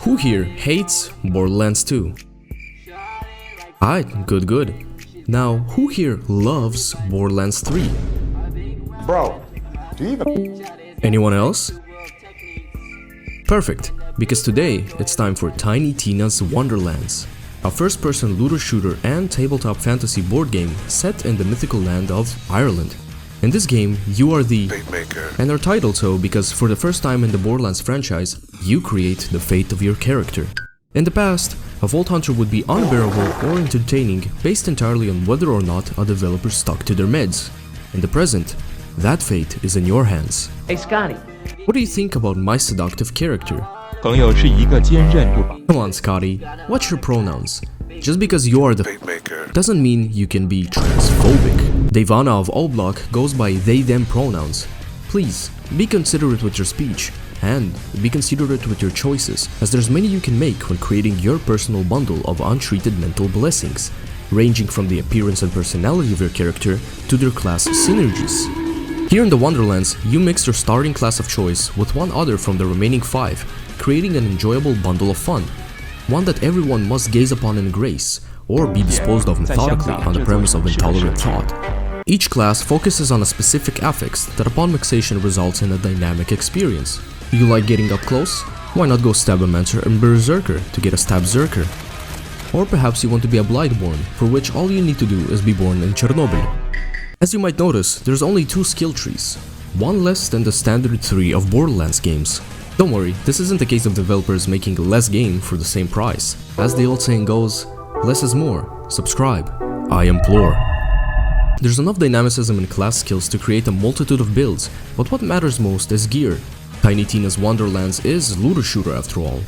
Who here hates Borderlands 2? Alright, good. Now, who here loves Borderlands 3? Bro, do you even... Anyone else? Perfect, because today it's time for Tiny Tina's Wonderlands, a first-person looter shooter and tabletop fantasy board game set in the mythical land of Ireland. In this game, you are the Fate maker. and are titled so because for the first time in the Borderlands franchise, you create the fate of your character. In the past, a Vault Hunter would be unbearable or entertaining based entirely on whether or not a developer stuck to their meds. In the present, that fate is in your hands. Hey Scotty. What do you think about my seductive character? 朋友是一个坚韧不拔。 Come on, Scotty, what's your pronouns? Just because you are the Fate maker. doesn't mean you can be transphobic. Devana of Oblak goes by they-them pronouns. Please, be considerate with your speech, and be considerate with your choices, as there's many you can make when creating your personal bundle of untreated mental blessings, ranging from the appearance and personality of your character to their class synergies. Here in the Wonderlands, you mix your starting class of choice with one other from the remaining 5, creating an enjoyable bundle of fun, one that everyone must gaze upon in grace, or be disposed of methodically on the premise of intolerant thought. Each class focuses on a specific affix that upon mixation results in a dynamic experience. You like getting up close? Why not go stab a Mancer and Berserker to get a Stab Zerker? Or perhaps you want to be a Blightborn, for which all you need to do is be born in Chernobyl. As you might notice, there's only 2 skill trees, one less than the standard 3 of Borderlands games. Don't worry, this isn't a case of developers making less game for the same price. As the old saying goes, less is more. Subscribe, I implore. There's enough dynamicism in class skills to create a multitude of builds, but what matters most is gear. Tiny Tina's Wonderlands is looter shooter after all.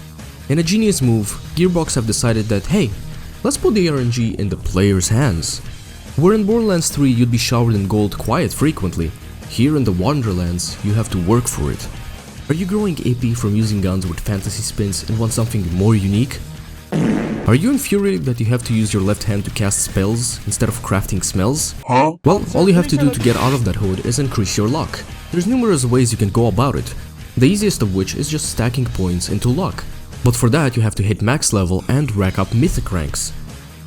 In a genius move, Gearbox have decided that hey, let's put the RNG in the player's hands. Where in Borderlands 3 you'd be showered in gold quite frequently, here in the Wonderlands you have to work for it. Are you growing AP from using guns with fantasy spins and want something more unique? Are you infuriated that you have to use your left hand to cast spells instead of crafting smells? Well, all you have to do to get out of that hood is increase your luck. There's numerous ways you can go about it, the easiest of which is just stacking points into luck. But for that you have to hit max level and rack up mythic ranks.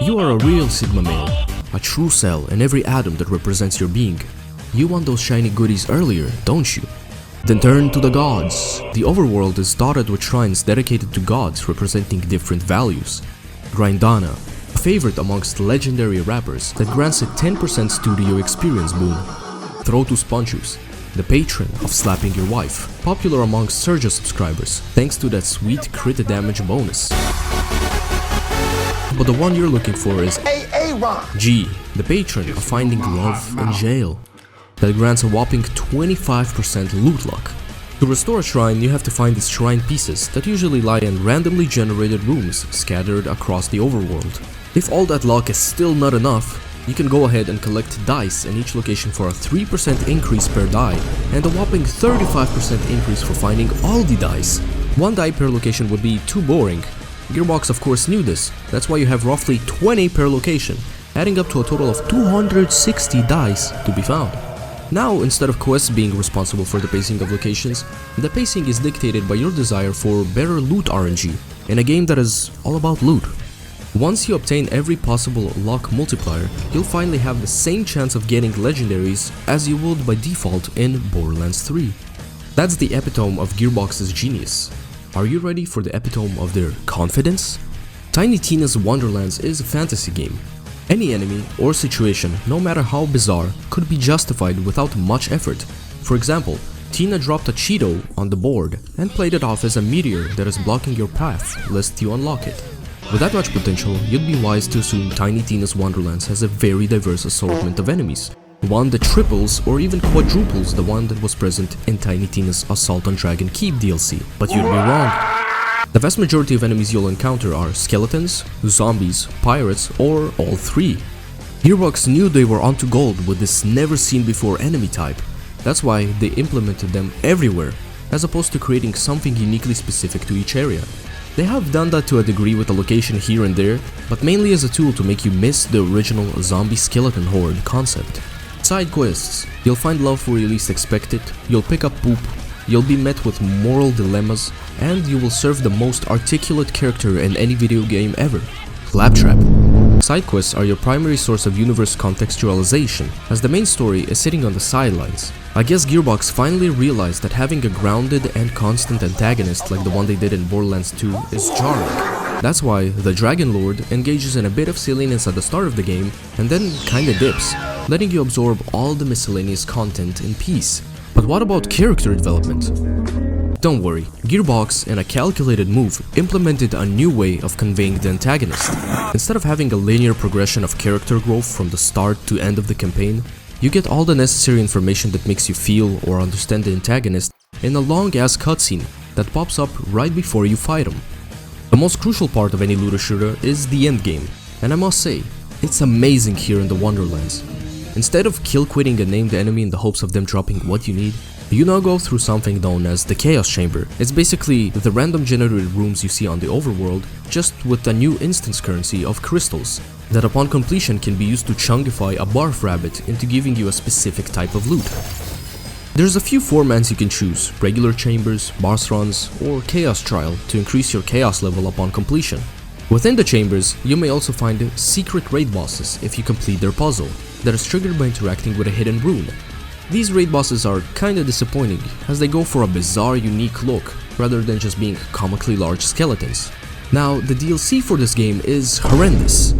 You are a real Sigma male, a true cell in every atom that represents your being. You want those shiny goodies earlier, don't you? Then turn to the gods. The overworld is dotted with shrines dedicated to gods representing different values. Grindana, a favorite amongst legendary rappers that grants a 10% studio experience boon. Throtus Ponchus, the patron of slapping your wife, popular amongst Serjuh subscribers thanks to that sweet crit damage bonus. But the one you're looking for is G, the patron of finding love in jail, that grants a whopping 25% loot luck. To restore a shrine, you have to find its shrine pieces that usually lie in randomly generated rooms scattered across the overworld. If all that luck is still not enough, you can go ahead and collect dice in each location for a 3% increase per die and a whopping 35% increase for finding all the dice. 1 die per location would be too boring. Gearbox of course knew this, that's why you have roughly 20 per location, adding up to a total of 260 dice to be found. Now, instead of quests being responsible for the pacing of locations, the pacing is dictated by your desire for better loot RNG, in a game that is all about loot. Once you obtain every possible luck multiplier, you'll finally have the same chance of getting legendaries as you would by default in Borderlands 3. That's the epitome of Gearbox's genius. Are you ready for the epitome of their confidence? Tiny Tina's Wonderlands is a fantasy game. Any enemy or situation, no matter how bizarre, could be justified without much effort. For example, Tina dropped a Cheeto on the board and played it off as a meteor that is blocking your path lest you unlock it. With that much potential, you'd be wise to assume Tiny Tina's Wonderlands has a very diverse assortment of enemies, one that triples or even quadruples the one that was present in Tiny Tina's Assault on Dragon Keep DLC, but you'd be wrong. The vast majority of enemies you'll encounter are skeletons, zombies, pirates, or all 3. Gearbox knew they were onto gold with this never-seen-before enemy type. That's why they implemented them everywhere, as opposed to creating something uniquely specific to each area. They have done that to a degree with a location here and there, but mainly as a tool to make you miss the original zombie skeleton horde concept. Side quests. You'll find love where you least expect it, you'll pick up poop, you'll be met with moral dilemmas, and you will serve the most articulate character in any video game ever, Claptrap. Side quests are your primary source of universe contextualization, as the main story is sitting on the sidelines. I guess Gearbox finally realized that having a grounded and constant antagonist like the one they did in Borderlands 2 is jarring. That's why the Dragon Lord engages in a bit of silliness at the start of the game and then kinda dips, letting you absorb all the miscellaneous content in peace. But what about character development? Don't worry, Gearbox, in a calculated move, implemented a new way of conveying the antagonist. Instead of having a linear progression of character growth from the start to end of the campaign, you get all the necessary information that makes you feel or understand the antagonist in a long-ass cutscene that pops up right before you fight him. The most crucial part of any looter shooter is the endgame, and I must say, it's amazing here in the Wonderlands. Instead of kill-quitting a named enemy in the hopes of them dropping what you need, you now go through something known as the Chaos Chamber. It's basically the random generated rooms you see on the overworld, just with a new instance currency of crystals, that upon completion can be used to chungify a barf rabbit into giving you a specific type of loot. There's a few formats you can choose: regular chambers, boss runs, or chaos trial to increase your chaos level upon completion. Within the chambers, you may also find secret raid bosses if you complete their puzzle, that is triggered by interacting with a hidden rune. These raid bosses are kinda disappointing, as they go for a bizarre, unique look, rather than just being comically large skeletons. Now, the DLC for this game is horrendous.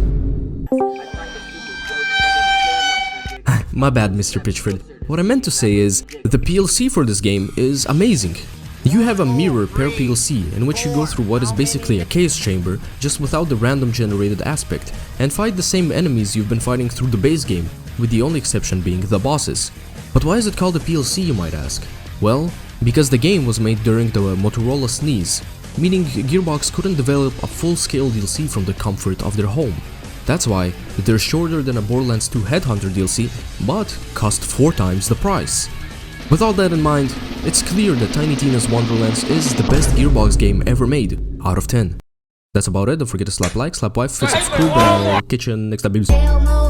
My bad, Mr. Pitchford. What I meant to say is, the PLC for this game is amazing. You have a mirror per PLC in which you go through what is basically a chaos chamber, just without the random generated aspect, and fight the same enemies you've been fighting through the base game, with the only exception being the bosses. But why is it called a PLC, you might ask? Well, because the game was made during the Motorola sneeze, meaning Gearbox couldn't develop a full-scale DLC from the comfort of their home. That's why they're shorter than a Borderlands 2 Headhunter DLC, but cost 4 times the price. With all that in mind, it's clear that Tiny Tina's Wonderlands is the best Gearbox game ever made, out of 10. That's about it. Don't forget to slap like, slap wife, hit subscribe, and kitchen next time, babies.